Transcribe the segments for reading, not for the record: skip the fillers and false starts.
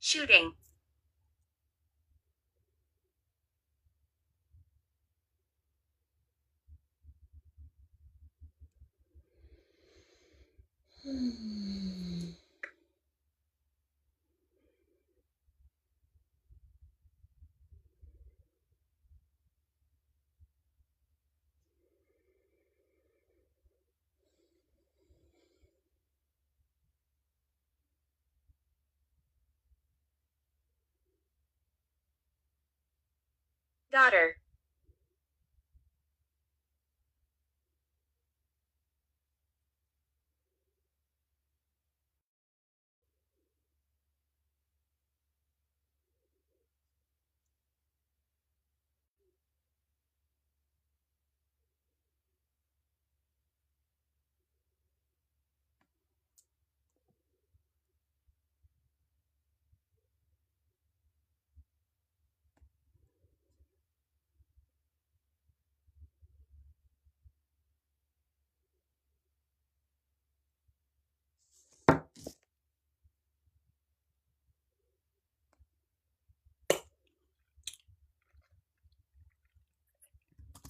Shooting. Daughter.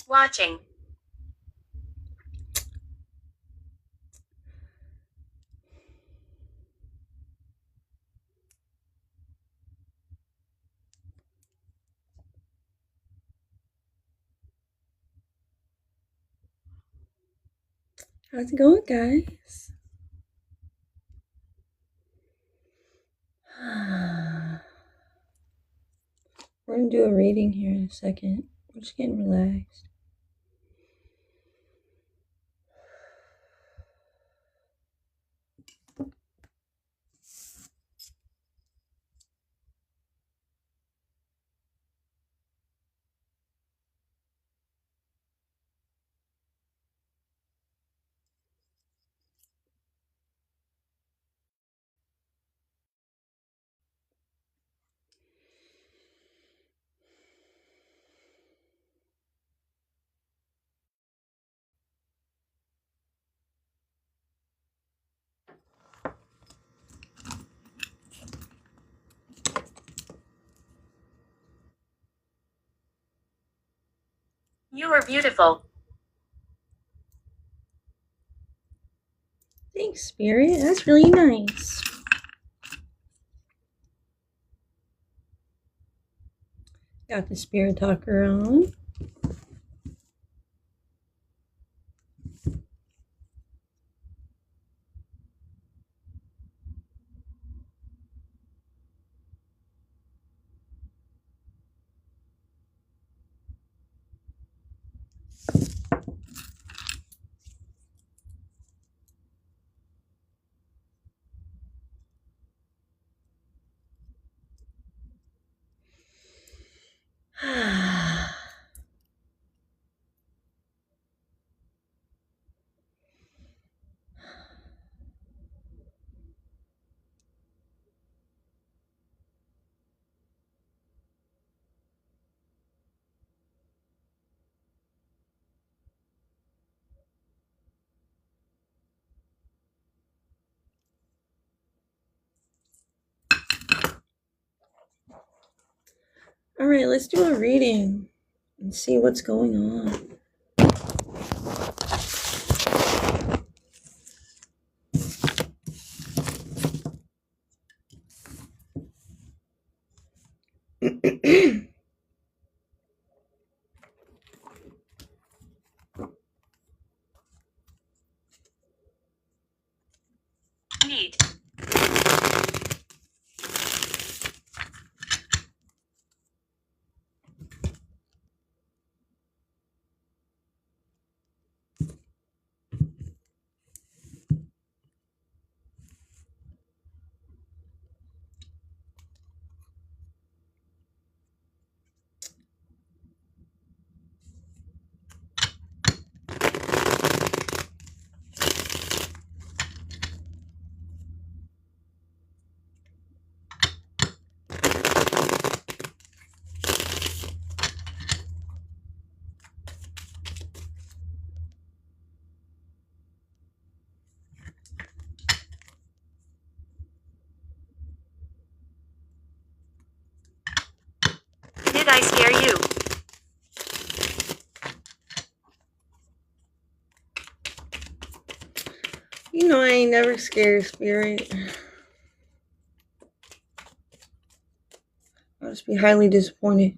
Watching. How's it going, guys? We're gonna do a reading here in a second. I'm just getting relaxed. You are beautiful. Thanks, Spirit. That's really nice. Got the Spirit Talker on. All right, let's do a reading and see what's going on. Need. You know I ain't never scared, Spirit. I'll just be highly disappointed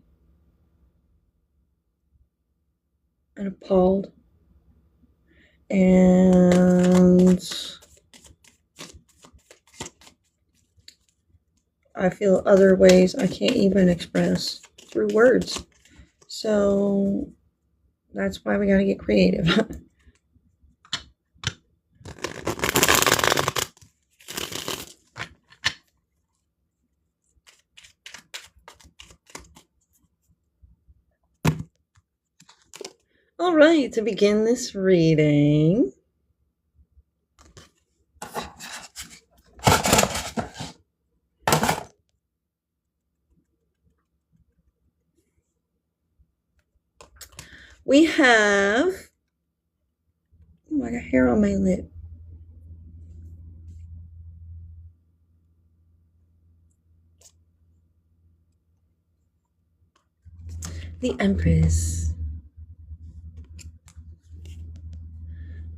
and appalled. And I feel other ways I can't even express through words. So that's why we gotta get creative. All right, to begin this reading, we have, oh, I got hair on my lip. The Empress.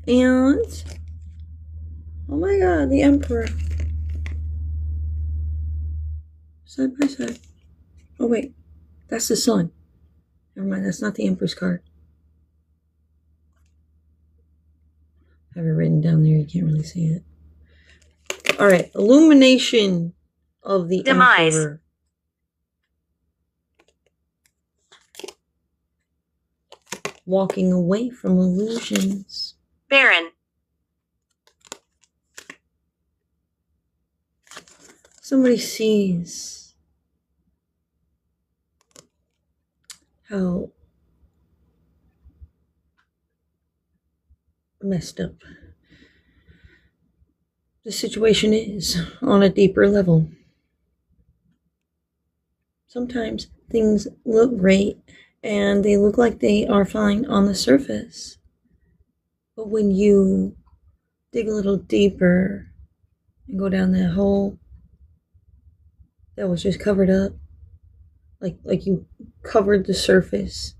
And, oh my god, the Emperor. Side by side. Oh wait, that's the Sun. Never mind, that's not the Empress card. I have it written down there, you can't really see it. Alright, illumination of the Demise. Emperor. Walking away from illusions. Baron. Somebody sees how messed up the situation is on a deeper level. Sometimes things look great and they look like they are fine on the surface. But when you dig a little deeper and go down that hole that was just covered up, like you covered the surface,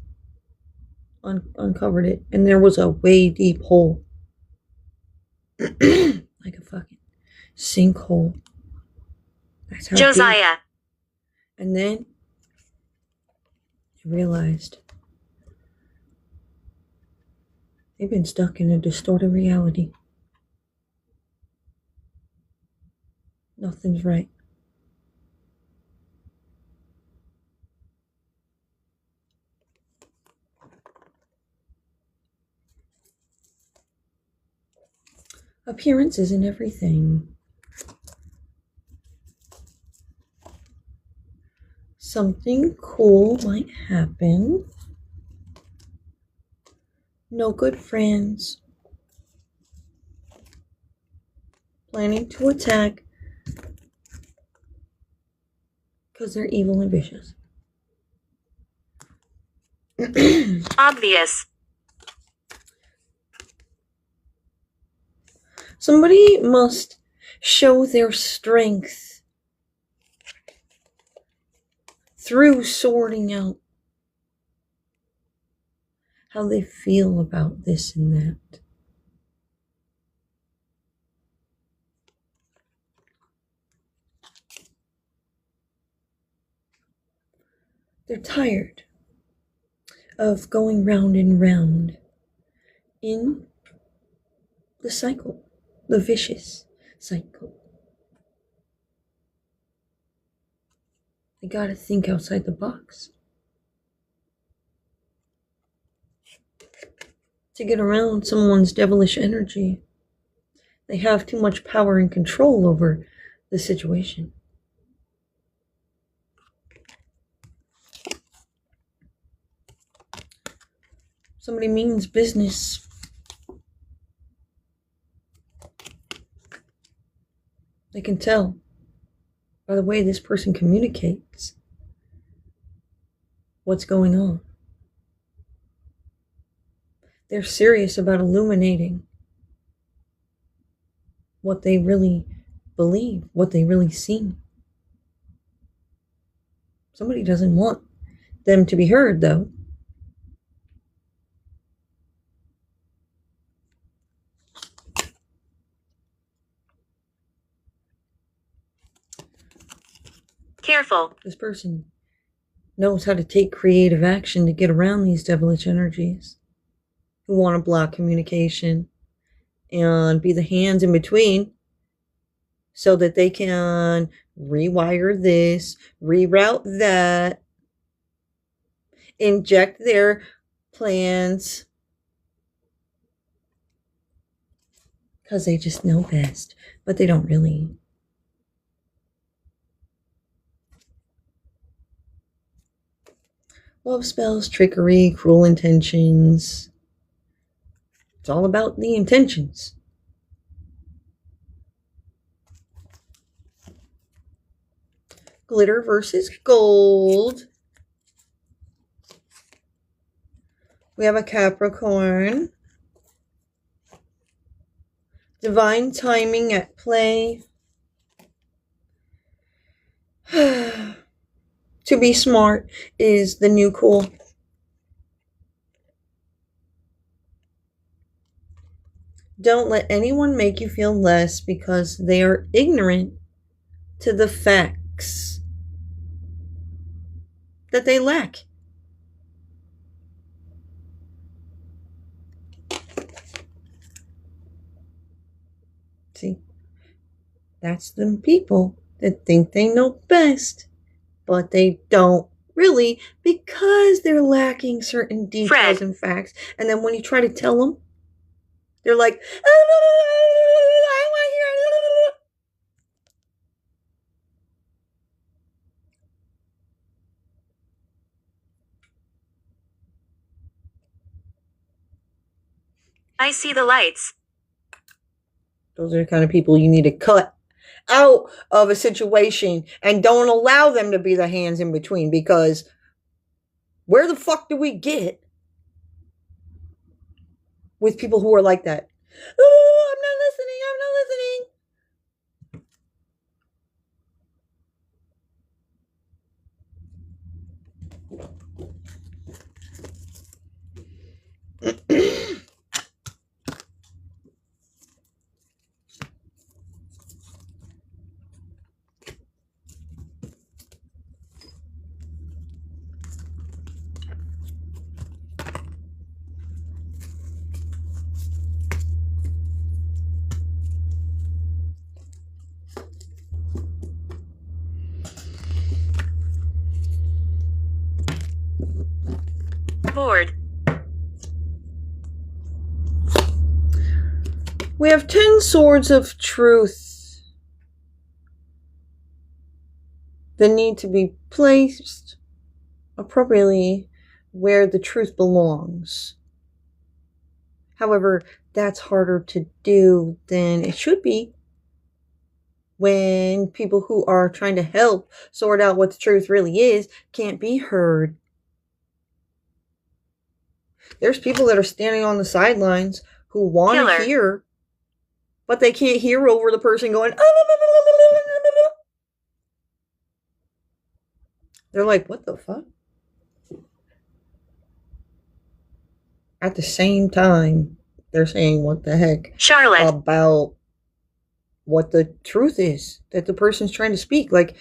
uncovered it, and there was a way deep hole. Like a fucking sinkhole. That's how Josiah. deep. And then I realized they've been stuck in a distorted reality. Nothing's right. Appearance isn't everything. Something cool might happen. No good friends. Planning to attack because they're evil and vicious. Obvious. Somebody must show their strength through sorting out how they feel about this and that. They're tired of going round and round in the cycle, the vicious cycle. They gotta think outside the box. To get around someone's devilish energy, they have too much power and control over the situation. Somebody means business. They can tell by the way this person communicates what's going on. They're serious about illuminating what they really believe, what they really see. Somebody doesn't want them to be heard, though. Careful. This person knows how to take creative action to get around these devilish energies who want to block communication and be the hands in between so that they can rewire this, reroute that, inject their plans because they just know best, but they don't really. Love spells, trickery, cruel intentions. It's all about the intentions. Glitter versus gold. We have a Capricorn. Divine timing at play. To be smart is the new cool. Don't let anyone make you feel less because they are ignorant to the facts that they lack. See, that's the people that think they know best, but they don't really because they're lacking certain details Fred. and facts. And then when you try to tell them, they're like, I want I see the lights. Those are the kind of people you need to cut out of a situation and don't allow them to be the hands in between, because where the fuck do we get with people who are like that? Oh, I'm not listening. I'm not listening. Bored. We have 10 swords of truth that need to be placed appropriately where the truth belongs. However, that's harder to do than it should be when people who are trying to help sort out what the truth really is can't be heard. There's people that are standing on the sidelines who want to hear, but they can't hear over the person going, they're like, what the fuck? At the same time, they're saying what the heck Charlotte about what the truth is that the person's trying to speak. Like,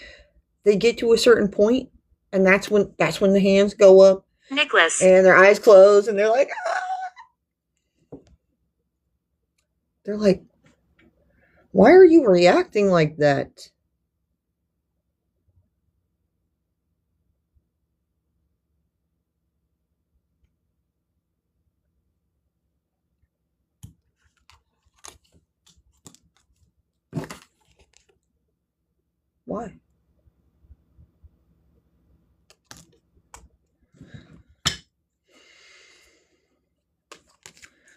they get to a certain point, and that's when the hands go up. Nicholas And their eyes close, and they're like, ah! They're like, why are you reacting like that? Why?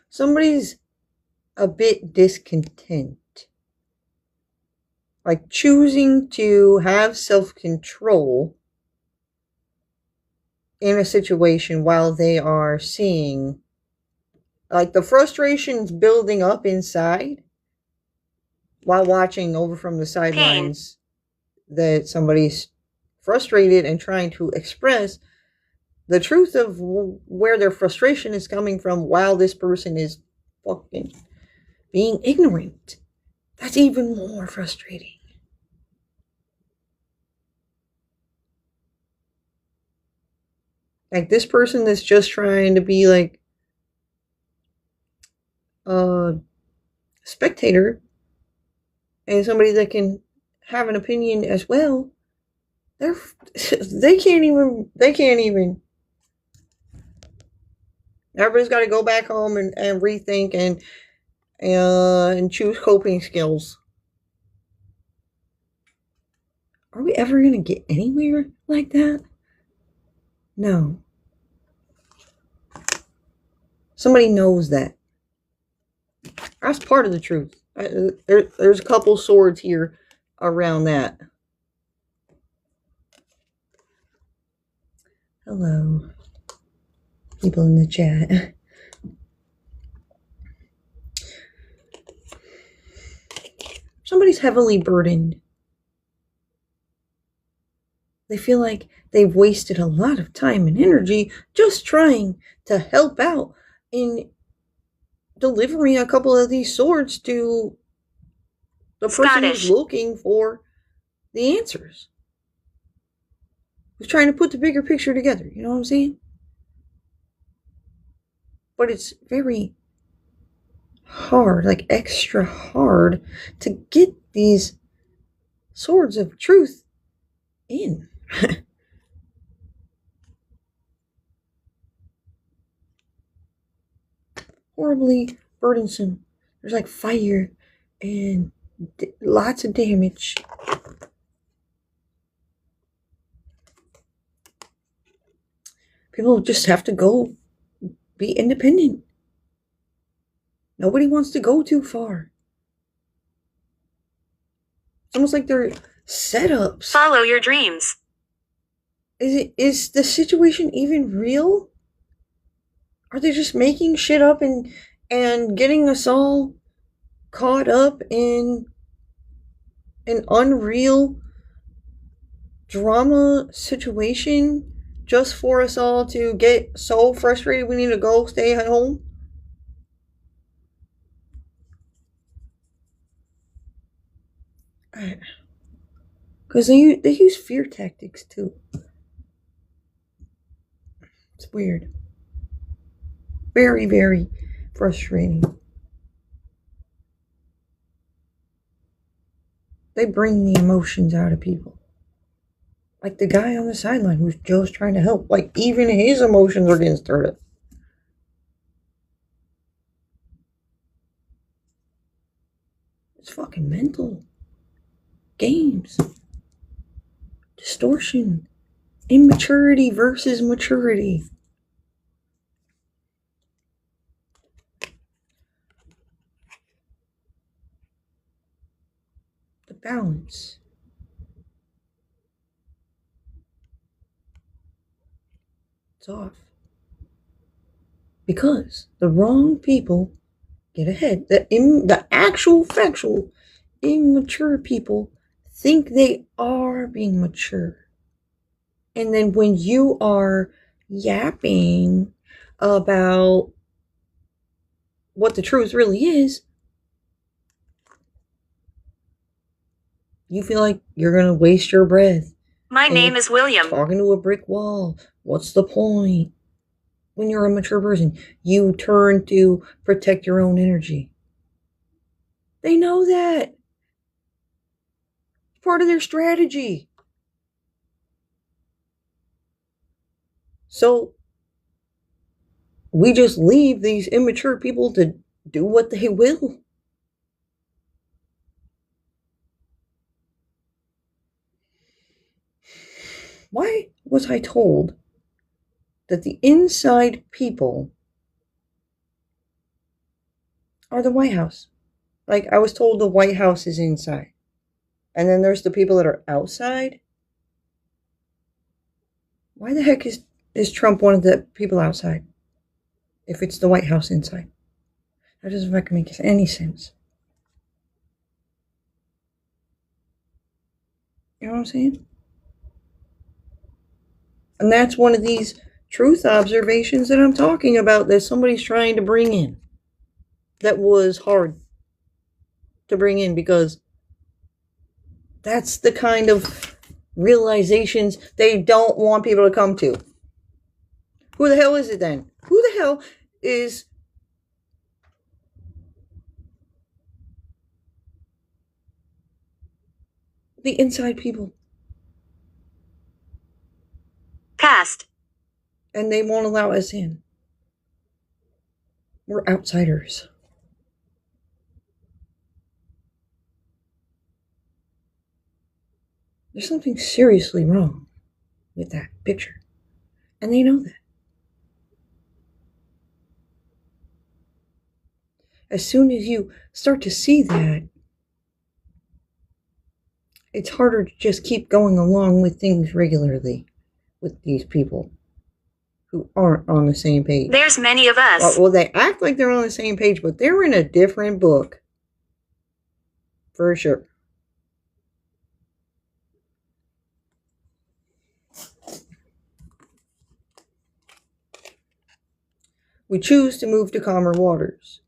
Somebody's a bit discontent. Like choosing to have self-control in a situation while they are seeing, like, the frustration's building up inside while watching over from the sidelines that somebody's frustrated and trying to express the truth of where their frustration is coming from while this person is fucking being ignorant. That's even more frustrating. Like this person that's just trying to be like a spectator and somebody that can have an opinion as well. They're they can't even. Everybody's got to go back home and rethink and choose coping skills. Are we ever going to get anywhere like that? No. Somebody knows that. That's part of the truth. There's a couple swords here around that. Hello, people in the chat. Somebody's heavily burdened. They feel like they've wasted a lot of time and energy just trying to help out in delivering a couple of these swords to the person who's looking for the answers. Who's trying to put the bigger picture together, you know what I'm saying? But it's very hard, like extra hard, to get these swords of truth in. Horribly burdensome. There's like fire and lots of damage. People just have to go be independent. Nobody wants to go too far. It's almost like they're setups. Follow your dreams. Is the situation even real? Are they just making shit up and getting us all caught up in an unreal drama situation just for us all to get so frustrated we need to go stay at home? Because they use fear tactics too. It's weird. Very, very frustrating. They bring the emotions out of people. Like the guy on the sideline who's just trying to help. Like even his emotions are getting stirred up. It's fucking mental. Games. Distortion. Immaturity versus maturity. The balance. It's off. Because the wrong people get ahead. The actual factual immature people think they are being mature. And then when you are yapping about what the truth really is, you feel like you're going to waste your breath. My name is William. Talking to a brick wall. What's the point? When you're a mature person, you turn to protect your own energy. They know that. It's part of their strategy. So we just leave these immature people to do what they will. Why was I told that the inside people are the White House? Like I was told the White House is inside. And then there's the people that are outside. Why the heck is Trump one of the people outside? If it's the White House inside. That doesn't make any sense. You know what I'm saying? And that's one of these truth observations that I'm talking about that somebody's trying to bring in. That was hard to bring in because that's the kind of realizations they don't want people to come to. Who the hell is it then? Who the hell is the inside people? Past. And they won't allow us in. We're outsiders. There's something seriously wrong with that picture. And they know that. As soon as you start to see that, it's harder to just keep going along with things regularly with these people who aren't on the same page. There's many of us. Well, they act like they're on the same page, but they're in a different book. For sure. We choose to move to calmer waters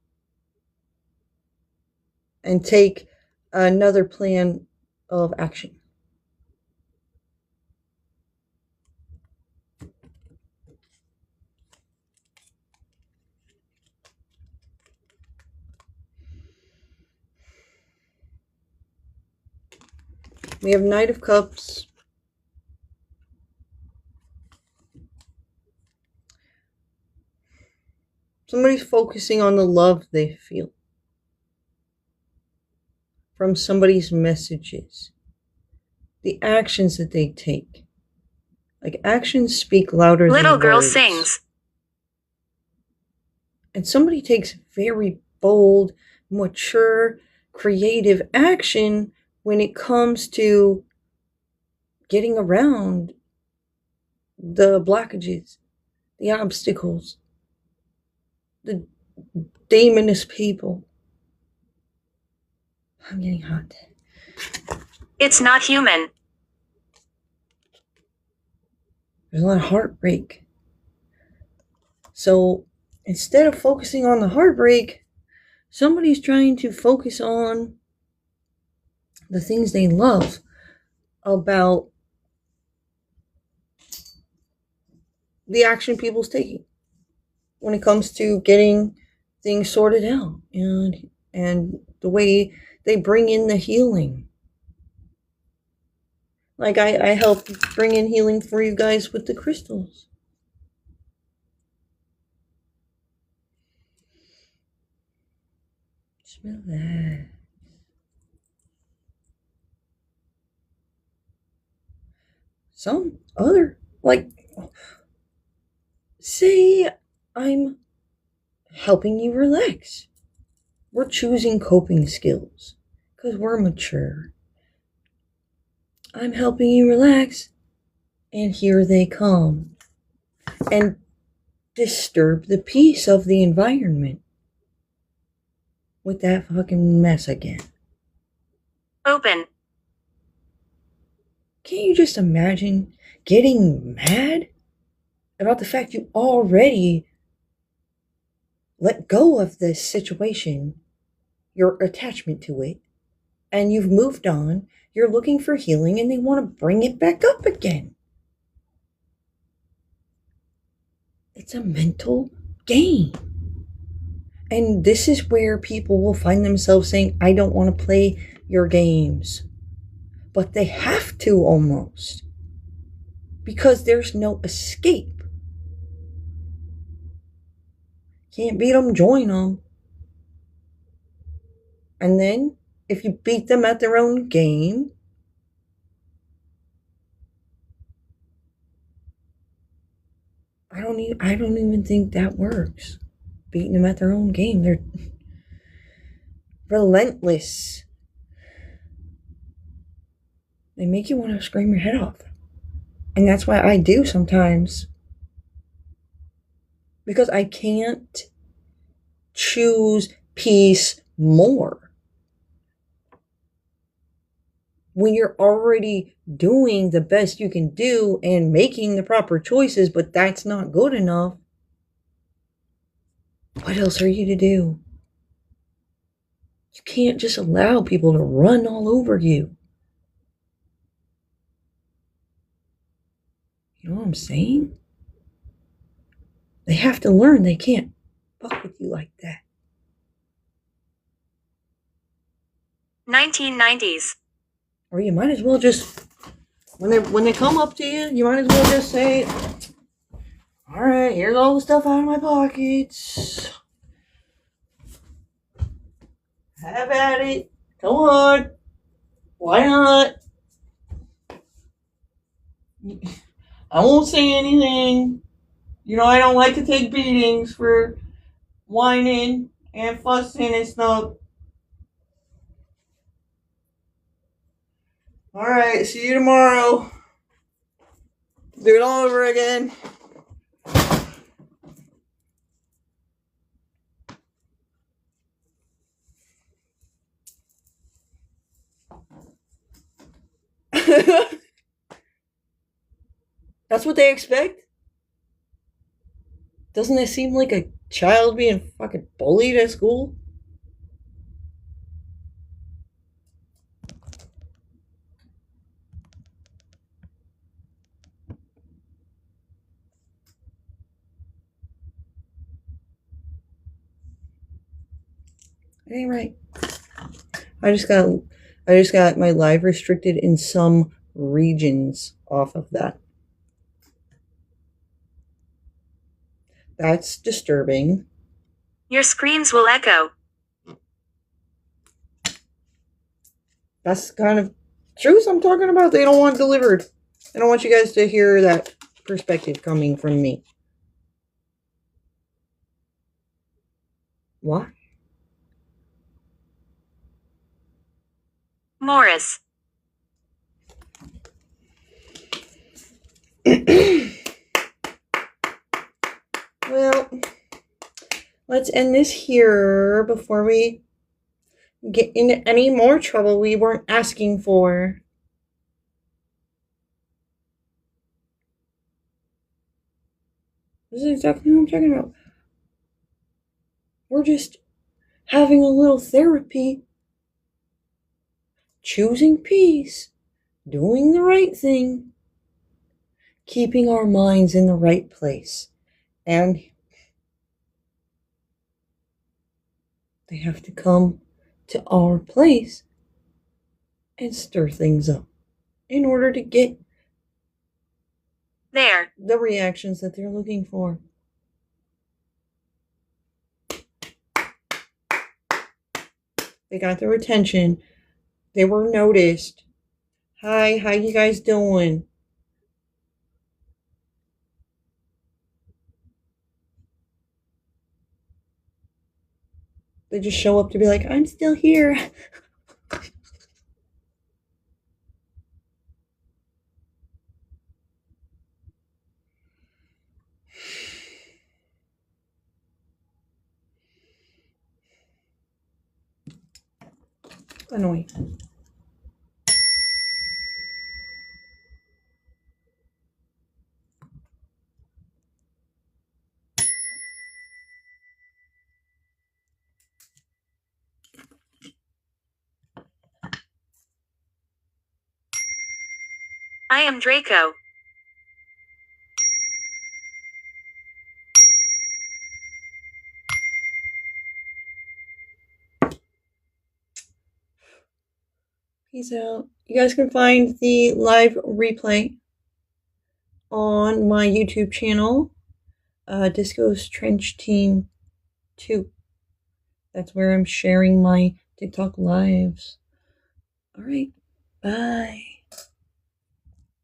and take another plan of action. We have Knight of Cups. Somebody's focusing on the love they feel from somebody's messages, the actions that they take. Like, actions speak louder than words. Little girl sings. And somebody takes very bold, mature, creative action when it comes to getting around the blockages, the obstacles, the demonous people. I'm getting hot. It's not human. There's a lot of heartbreak. So instead of focusing on the heartbreak, somebody's trying to focus on the things they love about the action people's taking when it comes to getting things sorted out and the way they bring in the healing. Like I helped bring in healing for you guys with the crystals. Smell that. Some other, like, say I'm helping you relax. We're choosing coping skills because we're mature. I'm helping you relax, and here they come and disturb the peace of the environment with that fucking mess again. Open. Can't you just imagine getting mad about the fact you already let go of this situation, your attachment to it, and you've moved on, you're looking for healing, and they want to bring it back up again? It's a mental game. And this is where people will find themselves saying, I don't want to play your games. But they have to almost. Because there's no escape. Can't beat them, join them. And then, if you beat them at their own game, I don't even think that works. Beating them at their own game. They're relentless. They make you want to scream your head off. And that's why I do sometimes. Because I can't choose peace more. When you're already doing the best you can do and making the proper choices, but that's not good enough, what else are you to do? You can't just allow people to run all over you. You know what I'm saying? They have to learn they can't fuck with you like that. 1990s. Or you might as well just, when they come up to you, you might as well just say, all right, here's all the stuff out of my pockets. Have at it. Come on. Why not? I won't say anything. You know, I don't like to take beatings for whining and fussing and stuff. Alright, see you tomorrow. Do it all over again. That's what they expect? Doesn't it seem like a child being fucking bullied at school? It ain't right. I just got my live restricted in some regions off of that. That's disturbing. Your screams will echo. That's kind of truth I'm talking about. They don't want it delivered. I don't want you guys to hear that perspective coming from me. Why? Morris. Well, let's end this here before we get into any more trouble we weren't asking for. This is exactly what I'm talking about. We're just having a little therapy, choosing peace, doing the right thing, keeping our minds in the right place. And they have to come to our place and stir things up in order to get there the reactions that they're looking for. They got their attention. They were noticed. Hi, how you guys doing? They just show up to be like, I'm still here. Annoying. I am Draco. Peace out. You guys can find the live replay on my YouTube channel, Disco's Trench Team 2. That's where I'm sharing my TikTok lives. All right. Bye.